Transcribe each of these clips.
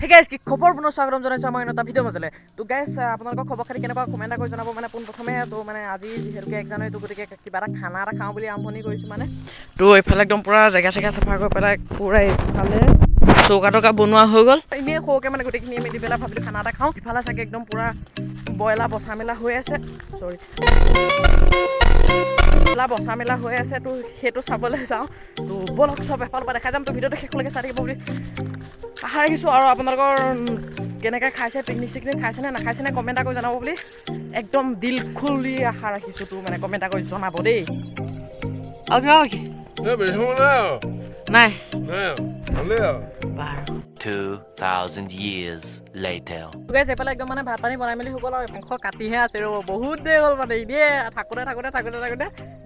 Hey guys কি খবৰ পুনৰ স্বাগতম জনাইছোঁ আমাৰ এটা ভিডিঅ' মাজলৈ তো গাইজ আপোনালোকৰ খবৰ খাতি কেনেকুৱা কমেণ্ট কৰি জনাব মানে পোনপ্ৰথমে তো মানে আজি যিহেতুকে 1 জানুৱাৰী গতিকে কিবা এটা খানা এটা খাওঁ বুলি আৰম্ভণি কৰিছোঁ মানে তো এইফালে একদম পূৰা জেগা চেগা চাফা কৰি পেলাই পূৰা এইফালে চৌকা টৌকা বনোৱা হৈ গ'ল এনেই সৰুকৈ মানে গোটেইখিনি মিলি পেলাই ভাবিলোঁ খানা এটা খাওঁ ইফালে চাগে একদম পূৰা ব্ৰইলাৰ বচা মেলা হৈ আছে বচা মেলা হৈ আছে তো সেইটো চাবলৈ যাওঁ তো বলক চব এফালৰ পৰা দেখাই যাম তো ভিডিঅ'টো শেষলৈকে চাই থাকিব বুলি আশা ৰাখিছোঁ আৰু আপোনালোকৰ কেনেকৈ খাইছে পিকনিক চিকনিক খাইছেনে নাখাইছেনে কমেণ্ট কৰি জনাব বুলি একদম দিল খুলি আশা ৰাখিছোঁ তো মানে কমেণ্ট কৰি জনাব দেই নাই 2000 years later. গাইজ এইফালে একদম মানে ভাত পানী বনাই মেলি হৈ গ'ল আৰু মাংস কাটিহে আছে ৰ'ব বহুত দেৰি হ'ল মানে এনেই থাকোঁতে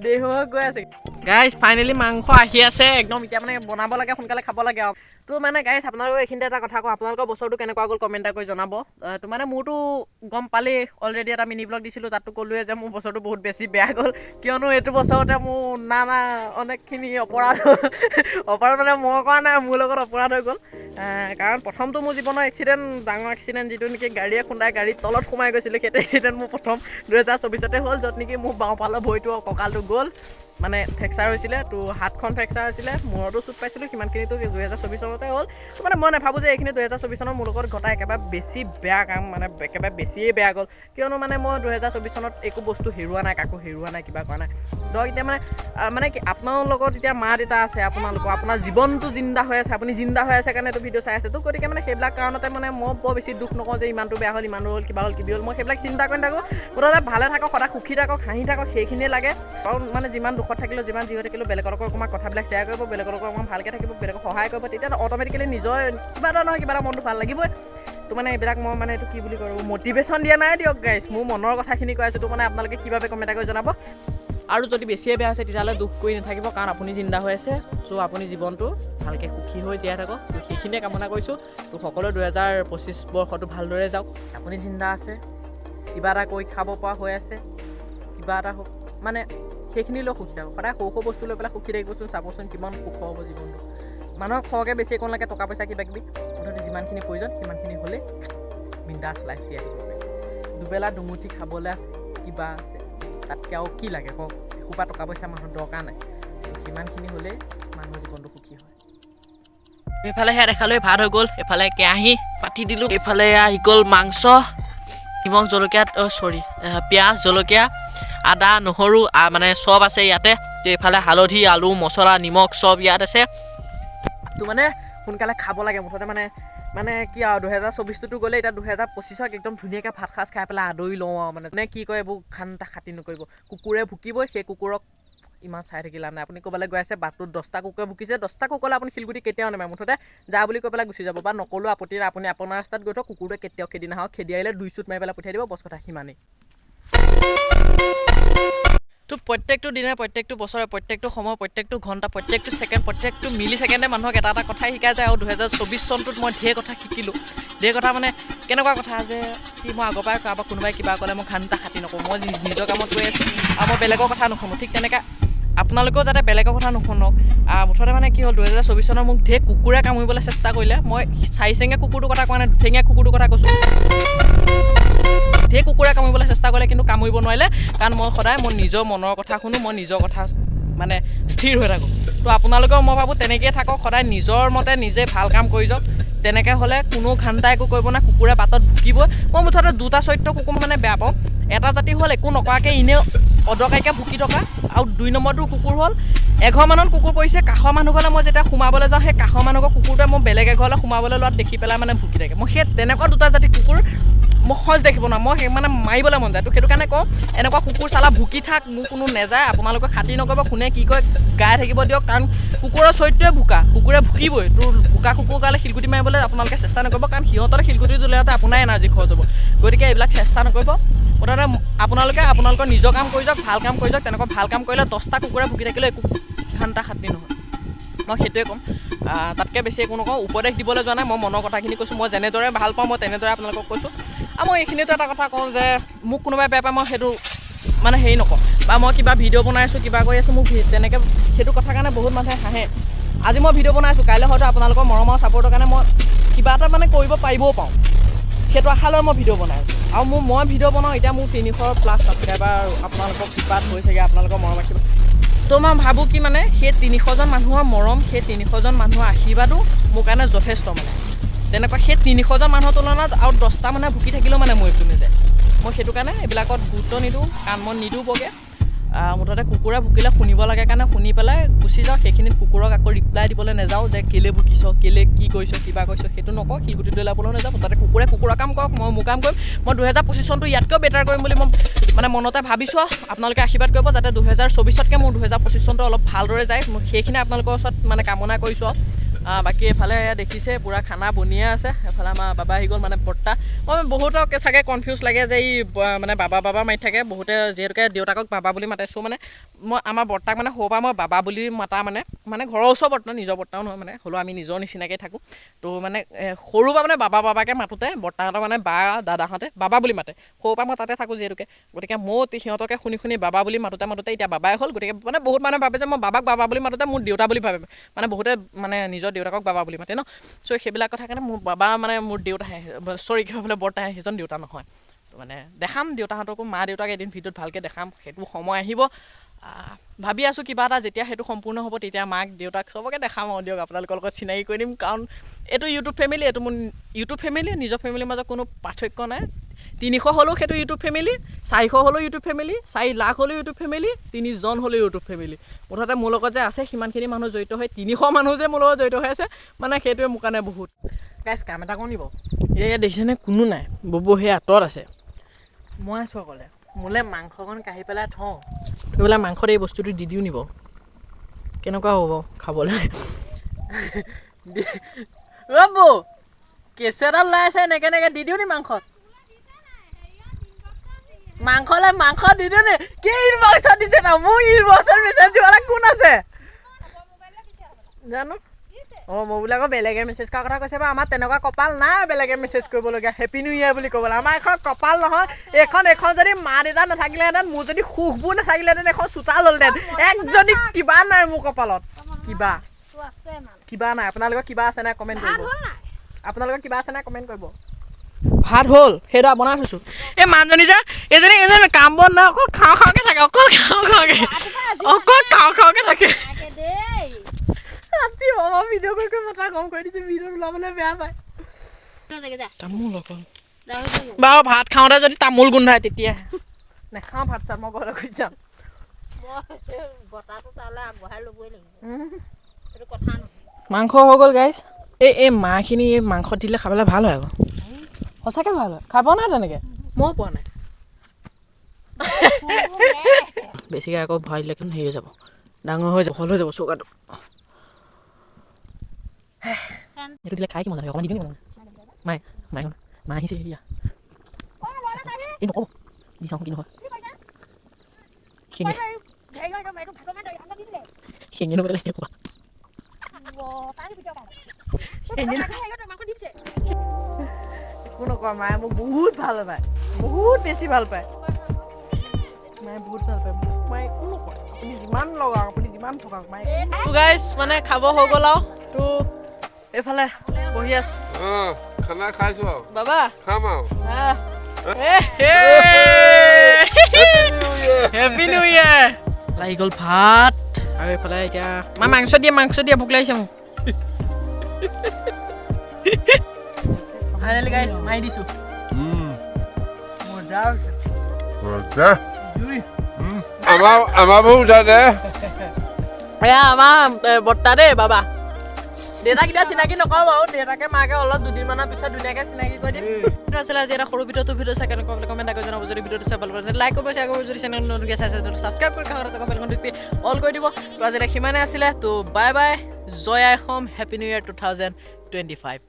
দেৰি হৈ গৈ আছে গাইজ ফাইনেলি মাংস আহি আছে একদম এতিয়া মানে বনাব লাগে সোনকালে খাব লাগে আৰু তো মানে গাইজ আপোনালোকৰ এইখিনিতে এটা কথা কওঁ আপোনালোকৰ বছৰটো কেনেকুৱা গ'ল কমেণ্ট কৰি জনাব তো মানে মোৰতো গম পালেই অলৰেডি এটা মিনি ব্লগ দিছিলোঁ তাততো ক'লোৱে যে মোৰ বছৰটো বহুত বেছি বেয়া গ'ল কিয়নো এইটো বছৰতে মোৰ নানা অনেকখিনি অপৰাধ মানে মই কৰা নাই মোৰ লগত অপৰাধ হৈ গ'ল কাৰণ প্ৰথমটো মোৰ জীৱনৰ এক্সিডেণ্ট ডাঙৰ এক্সিডেণ্ট যিটো নেকি গাড়ীয়ে খুন্দাই গাড়ীৰ তলত সোমাই গৈছিলে সেইটো এক্সিডেণ্ট মোৰ প্ৰথম 2024 হ'ল য'ত নেকি মোৰ বাওঁফালৰ ভৰিটো কঁকালটো গ'ল মানে ফ্ৰেকচাৰ হৈছিলে তো হাতখন ফ্ৰেকচাৰ হৈছিলে মূৰতো চুট পাইছিলোঁ সিমানখিনিতো 2024 চনতে হ'ল তো মানে মই নাভাবোঁ যে এইখিনি 2024 চনত মোৰ লগত ঘটা একেবাৰে বেছি বেয়া কাম মানে একেবাৰে বেছিয়ে বেয়া গ'ল কিয়নো মানে মই 2024 চনত একো বস্তু হেৰুৱা নাই কাকো হেৰুৱা নাই কিবা কৰা নাই ধৰক এতিয়া মানে কি আপোনাৰ লগত এতিয়া মা দেউতা আছে আপোনালোকৰ আপোনাৰ জীৱনটো জিন্দা হৈ আছে আপুনি জিন্দা হৈ আছে কাৰণে এইটো ভিডিঅ' চাই আছে তো গতিকে মানে সেইবিলাক কাৰণতে মানে মই বৰ বেছি দুখ নকওঁ যে ইমানটো বেয়া হ'ল ইমানটো হ'ল কিবা হ'ল মই সেইবিলাক চিন্তা কৰি নাথাকোঁ মুঠতে ভালে থাকক সদায় সুখী থাকক হাঁহি থাকক সেইখিনিয়ে লাগে কাৰণ মানে যিমান দুখত থাকিলেও যিমান যি হৈ থাকিলেও বেলেগৰ লগত অকণমান কথাবিলাক শ্বেয়াৰ কৰিব বেলেগৰ লগত অকণমান ভালকৈ থাকিব বেলেগক সহায় কৰিব তেতিয়া অট'মেটিকেলি নিজৰ কিবা এটা নহয় কিবা এটা মনটো ভাল লাগিবই তো মানে এইবিলাক মই মানে এইটো কি বুলি কওঁ মটিভেশ্যন দিয়া নাই দিয়ক গাইজ মোৰ মনৰ কথাখিনি কৈ আছোঁ তো মানে আপোনালোকে কিভাৱে কমেণ্ট কৰি জনাব আৰু যদি বেছিয়ে বেয়া হৈছে তেতিয়াহ'লে দুখ কৰি নাথাকিব কাৰণ আপুনি জিন্দা হৈ আছে চ' আপুনি জীৱনটো ভালকৈ সুখী হৈ জীয়াই থাকক তো সেইখিনিয়ে কামনা কৰিছোঁ তো সকলো 2025 বৰ্ষটো ভালদৰে যাওক আপুনি জিন্দা আছে কিবা এটা কৰি খাব পৰা হৈ আছে কিবা এটা মানে সেইখিনি লৈ সুখী থাকক সদায় সৰু বস্তু লৈ পেলাই সুখী থাকিবচোন চাবচোন কিমান সুখ হ'ব জীৱনটো মানুহক খৰকৈ বেছি একো নালাগে টকা পইচা কিবা কিবি মুঠতে যিমানখিনি প্ৰয়োজন সিমানখিনি হ'লেই বিন্দাছ লাইফ জীয়াই থাকিব পাৰে দুবেলা দুমুঠি খাবলৈ আছে কিবা আছে তাতকৈ আৰু কি লাগে কওক এসোপা টকা পইচা মানুহৰ দৰকাৰ নাই সিমানখিনি হ'লেই মানুহৰ জীৱনটো সুখী হয় এইফালে সেয়া দেখালৈ ভাত হৈ গ'ল এইফালে কেৰাহী পাতি দিলোঁ এইফালে আহি গ'ল মাংস নিমখ জলকীয়া পিঁয়াজ জলকীয়া আদা নহৰু মানে চব আছে ইয়াতে তো এইফালে হালধি আলু মছলা নিমখ চব ইয়াত আছে তো মানে সোনকালে খাব লাগে মুঠতে মানে কি আৰু 2024টো গ'লে এতিয়া 2025ক একদম ধুনীয়াকৈ ভাত সাজ খাই পেলাই আদৰি লওঁ আৰু মানে কি কয় এইবোৰ খাতি নকৰিব কুকুৰে ভুকিবই সেই কুকুৰক ইমান চাই থাকি লাভ নাই আপুনি ক'বলৈ গৈ আছে বাটটোত 10টা কুকুৰে ভুকিছে 10টা কুকুৰলৈ আপুনি শিলগুটি কেতিয়াও নেমাৰে মুঠতে যা বুলি কৈ পেলাই গুচি যাব বা নকলেও আপত্তি আপুনি আপোনাৰ ৰাস্তাত গৈ থওক কুকুৰটোৱে কেতিয়াও খেদি নাহক খেদি আহিলে 2 চুট মাৰি পেলাই পঠিয়াই দিব বছ কথা সিমানেই তো প্ৰত্যেকটো দিনে প্ৰত্যেকটো বছৰে প্ৰত্যেকটো সময় প্ৰত্যেকটো ঘণ্টা প্ৰত্যেকটো ছেকেণ্ড প্ৰত্যেকটো মিলি ছেকেণ্ডে মানুহক এটা কথাই শিকাই যায় আৰু 2024 চনটোত মই ঢেৰ কথা শিকিলোঁ ঢেৰ কথা মানে কেনেকুৱা কথা যে কি মই আগৰ পৰাই কাৰোবাক কোনোবাই কিবা ক'লে মই খাতি নকৰোঁ মই নিজৰ কামত গৈ আছোঁ আৰু মই বেলেগৰ কথা নুশুনো ঠিক তেনেকৈ আপোনালোকেও যাতে বেলেগৰ কথা নুশুনক মুঠতে মানে কি হ'ল 2024 চনৰ মোক ঢেৰ কুকুৰে কামুৰিবলৈ চেষ্টা কৰিলে মই 4 ঠেঙীয়া কুকুৰটোৰ কথা কোৱা নাই 2 ঠেঙীয়া কুকুৰটোৰ কথা কৈছোঁ ঢেৰ কুকুৰে কামুৰিবলৈ চেষ্টা কৰিলে কিন্তু কামুৰিব নোৱাৰিলে কাৰণ মই সদায় মোৰ নিজৰ মনৰ কথা শুনো মই নিজৰ কথা মানে স্থিৰ হৈ থাকোঁ তো আপোনালোকেও মই ভাবোঁ তেনেকৈয়ে থাকক সদায় নিজৰ মতে নিজে ভাল কাম কৰি যাওক তেনেকৈ হ'লে কোনো ঘাণ্টা একো কৰিব নাই কুকুৰে বাটত ভুকিবই মই মুঠতে 2টা চৰিত্ৰ কুকুৰ মানে বেয়া পাওঁ এটা জাতি হ'ল একো নকৰাকৈ এনেও অদৰকাৰীকৈ ভুকি থকা আৰু 2 নম্বৰটো কুকুৰ হ'ল এঘৰমানত কুকুৰ পৰিছে কাষৰ মানুহ ঘৰলৈ মই যেতিয়া সোমাবলৈ যাওঁ সেই কাষৰ মানুহৰ কুকুৰটোৱে মই বেলেগ এঘৰলৈ সোমাবলৈ লোৱাত দেখি পেলাই মানে ভুকি থাকে মই সেই তেনেকুৱা 2টা জাতি কুকুৰ মই সহজ দেখিব নোৱাৰোঁ মই সেই মানে মাৰিবলৈ মন যায় তো সেইটো কাৰণে কওঁ এনেকুৱা কুকুৰ চালা ভুকি থাক মোৰ কোনো নেযায় আপোনালোকে খাতি নকৰিব কোনে কি কয় গাই থাকিব দিয়ক কাৰণ কুকুৰৰ চৰিত্ৰই কুকুৰে ভুকিবই তোৰ ভুকা কুকুৰ কাৰণে শিলগুটি মাৰিবলৈ আপোনালোকে চেষ্টা নকৰিব কাৰণ সিহঁতৰ শিলগুটি দিলেতে আপোনাৰ এনাৰ্জি খৰচ হ'ব গতিকে এইবিলাক চেষ্টা নকৰিব মুঠতে আপোনালোকে আপোনালোকৰ নিজৰ কাম কৰি যাওক ভাল কাম কৰি যাওক তেনেকুৱা ভাল কাম কৰিলে 10টা কুকুৰে ভুকি থাকিলে একো ঘাণ্টা খাতি নহয় মই সেইটোৱে ক'ম তাতকৈ বেছি একো নকওঁ উপদেশ দিবলৈ যোৱা নাই মই মনৰ কথাখিনি কৈছোঁ মই যেনেদৰে ভাল পাওঁ মই তেনেদৰে আপোনালোকক কৈছোঁ আৰু মই এইখিনিতো এটা কথা কওঁ যে মোক কোনোবাই বেয়া পায় মই সেইটো মানে হেৰি নকওঁ বা মই কিবা ভিডিঅ' বনাই আছোঁ কিবা কৰি আছোঁ মোক তেনেকৈ সেইটো কথা কাৰণে বহুত মানুহে হাঁহে আজি মই ভিডিঅ' বনাইছোঁ, কাইলৈ হয়তো আপোনালোকৰ মৰম আৰু ছাপোৰ্টৰ কাৰণে মই কিবা এটা মানে কৰিব পাৰিবও পাৰোঁ, সেইটো আশা লৈ মই ভিডিঅ' বনাই আছোঁ। আৰু মই ভিডিঅ' বনাওঁ, এতিয়া মোৰ 300+ ছাবস্ক্ৰাইবাৰ আপোনালোকৰ কৃপাত হৈছেগৈ, আপোনালোকৰ মৰম ৰাখিব। তো মই ভাবোঁ কি মানে সেই 300জন মানুহৰ মৰম, সেই 300জন মানুহৰ আশীৰ্বাদো মোৰ কাৰণে যথেষ্ট মানে। তেনেকুৱা সেই 300জন মানুহৰ তুলনাত আৰু 10টা মানুহে ভুকি থাকিলেও মানে মই একো নাযায়। মই সেইটো কাৰণে এইবিলাকত গুৰুত্ব নিদিওঁ, কাৰণ মই নিদিওঁ বগে। মুঠতে কুকুৰে ভুকিলে শুনিব লাগে কাৰণে শুনি পেলাই গুচি যাওঁ। সেইখিনিত কুকুৰক আকৌ ৰিপ্লাই দিবলৈ নাযাওঁ যে কেলৈ ভুকিছ, কেলৈ কি কৰিছ, কিবা কৰিছ, সেইটো নকওঁ। শিলগুটি দলাবলৈ নাযাওঁ। মুঠতে কুকুৰে কুকুৰৰ কাম কৰক, মই মোৰ কাম কৰিম। মই 2025 চনটো ইয়াতকৈ বেটাৰ কৰিম বুলি মই মানে মনতে ভাবিছোঁ। আপোনালোকে আশীৰ্বাদ কৰিব যাতে 2024তকৈ মোৰ 2025 চনটো অলপ ভালদৰে যায়। মই সেইখিনি আপোনালোকৰ ওচৰত মানে কামনা কৰিছোঁ। বাকী এফালে দেখিছে পূৰা খানা বনিয়ে আছে। এফালে আমাৰ বাবা আহি গ'ল, মানে বৰ্তা। মই বহুতক চাগে কনফিউজ লাগে যে ই মানে বাবা মাৰি থাকে। বহুতে যিহেতুকে দেউতাকক বাবা বুলি মাতিছোঁ, মানে মই আমাৰ বৰ্তাক মানে সৰুৰ পৰা মই বাবা বুলি মাতা মানে ঘৰৰ ওচৰ বৰ্তা, নিজৰ বৰ্তাও নহয় মানে, হ'লেও আমি নিজৰ নিচিনাকৈ থাকোঁ। তো মানে সৰুৰ পৰা মানে বাবাকৈ মাতোঁতে বৰ্তাহঁতৰ মানে বা দাদাহঁতে বাবা বুলি মাতে। সৰুৰ পৰা মই তাতে থাকোঁ যিহেতুকে, গতিকে ময়ো সিহঁতকে শুনি বাবা বুলি মাতোঁতে এতিয়া বাবাই হ'ল। গতিকে মানে বহুত মানুহে ভাবে যে মই বাবাক বাবা বুলি মাতোঁতে মোৰ দেউতা বুলি ভাবে, মানে বহুতে মানে নিজৰ দেউতাকক বাবা বুলি মাতে ন। চ' সেইবিলাক কথা কাৰণে মোৰ বাবা মানে মোৰ দেউতাহে, চৰি কিবা বোলে বৰ্তাহে, সেইজন দেউতা নহয়। তো মানে দেখাম দেউতাহঁতকো, মা দেউতাক এদিন ভিডিঅ'ত ভালকৈ দেখাম, সেইটো সময় আহিব। ভাবি আছোঁ কিবা এটা, যেতিয়া সেইটো সম্পূৰ্ণ হ'ব তেতিয়া মাক দেউতাক চবকে দেখাম আৰু দিয়ক, আপোনালোকৰ লগত চিনাকি কৰি দিম। কাৰণ এইটো ইউটিউব ফেমিলি, এইটো মোৰ ইউটিউব ফেমিলি, নিজৰ ফেমিলিৰ মাজত কোনো পাৰ্থক্য নাই। 300 হ'লেও সেইটো ইউটিউব ফেমিলি, 400 হ'লেও ইউটিউব ফেমিলি, 4 লাখ হ'লেও ইউটিউব ফেমিলি, 3জন হ'লেও ইউটিউব ফেমিলি। মুঠতে মোৰ লগত যে আছে সিমানখিনি মানুহ জড়িত হৈ, 300 মানুহ যে মোৰ লগত জড়িত হৈ আছে, মানে সেইটোৱে মোৰ কাৰণে বহুত। গাইছ কাম এটা কৰোঁ নিব, এতিয়া দেখিছেনে কোনো নাই, ববু সেই আঁতৰত আছে, মই আছোঁ অকলে। মোলৈ মাংসকণ কাঢ়ি পেলাই থওঁ, এইবিলাক মাংসত এই বস্তুটো দি দিওঁ নিব, কেনেকুৱা হ'ব খাবলৈ। ৰ'ব কেঁচু এডাল ওলাই আছে, এনেকৈ দি দিওঁ নি মাংসত? মাংস দি দিওঁ নি? কি ইনবক্সত দিছে ন? মোক ইনবক্সত মেছেজ দিবলৈ কোন আছে জানো? মই বোলে আকৌ বেলেগে মেছেজ কৰাৰ কথা কৈছে বাৰু। আমাৰ তেনেকুৱা কপাল নাই বেলেগে মেছেজ কৰিবলগীয়া, হেপী নিউ ইয়েৰ বুলি ক'বলৈ। আমাৰ এখন কপাল নহয় এইখন যদি মা দেউতা নাথাকিলেহেঁতেন, মোৰ যদি সুখবোৰ নাথাকিলেহেঁতেন, এখন চোতাল হ'লহেঁতেন। একজনী কিবা নাই মোৰ কপালত, কিবা নাই। আপোনালোকৰ কিবা আছে নাই কমেণ্ট কৰিব। আপোনালোকৰ কিবা আছে নাই কমেণ্ট কৰিব। ভাত হ'ল, সেইটো বনাই থৈছোঁ। এই মানুহজনী যে এইজনী কাম বন নাই, অকল খাওঁকে থাকে, অকল খাওঁকে থাকে। ৰাতি বাবা ভিডিঅ' কৰি মাথা গৰম কৰি দিছে, ভিডিঅ' ওলাবলৈ বেয়া পায়। তামোল অকল বাৰু, ভাত খাওঁতে যদি তামোল গোন্ধায় তেতিয়া নাখাওঁ ভাত চাত, মই ঘৰলৈ গুচি যাম। মাংস হৈ গ'ল গাইছ। এই মাহখিনি এই মাংসত দিলে খাবলৈ ভাল হয় আকৌ, সঁচাকৈ ভাল হয়। খাই পোৱা নাই তেনেকৈ, ময়ো পোৱা নাই। বেছিকৈ আকৌ ভৰাই দিলে কিন্তু হেৰি হৈ যাব, ডাঙৰ হৈ যাব, সল হৈ যাব চৌকাটো। এইটো দিলে খাই কি মজা লাগে, অকণমান দি দিম মায়ে আহিছে এতিয়া। এই নক'ব, দি চাওঁ কি নহয়। একো নকওঁ, মায়ে মোক বহুত ভাল পায়, বহুত বেছি ভাল পায়। মায়ে বহুত ভাল পায়, মায়ে একো নকয়। আপুনি যিমান লগাওক, আপুনি যিমান ভগাওক, মায়ে তো গাইছ মানে খাব হৈ গ'ল আৰু। তো এইফালে বহি আছোঁ। খানা খাইছোঁ আৰু বাবা খাম আৰু হেপী নিউ ইয়েৰ। লাগি গ'ল ভাত, আৰু এইফালে এতিয়া মাংস দিয়ে, ভোক লাগিছে মোক। ফাইনেলি গাইছ মাৰি দিছোঁ। আমাৰ বহু উঠা দে। এয়া আমাৰ বৰ্তা দেই বাবা। দেউতাক এতিয়া চিনাকি নকওঁ বাৰু, দেউতাকে মাকে অলপ দুদিনমানৰ পিছত ধুনীয়াকৈ চিনাকি কৰি দিম। সেইটো আছিলে আজি এটা সৰু ভিডিঅ'টো চাই কেনেকুৱা পালে কমেণ্ট কৰি জনাব। যদি ভিডিঅ'টো চাই ভাল পাইছে লাইক কৰিব, শ্বেয়াৰ কৰিব। যদি চেনেল নতুনকৈ চাইছে ছাবস্ক্ৰাইব কৰি কাষতে কমেণ্টখন টিপি অল কৰি দিব। তো আজিলৈ সিমানে আছিলে। তো বাই বাই, জয় আই হোম, হেপী নিউ ইয়েৰ 2025।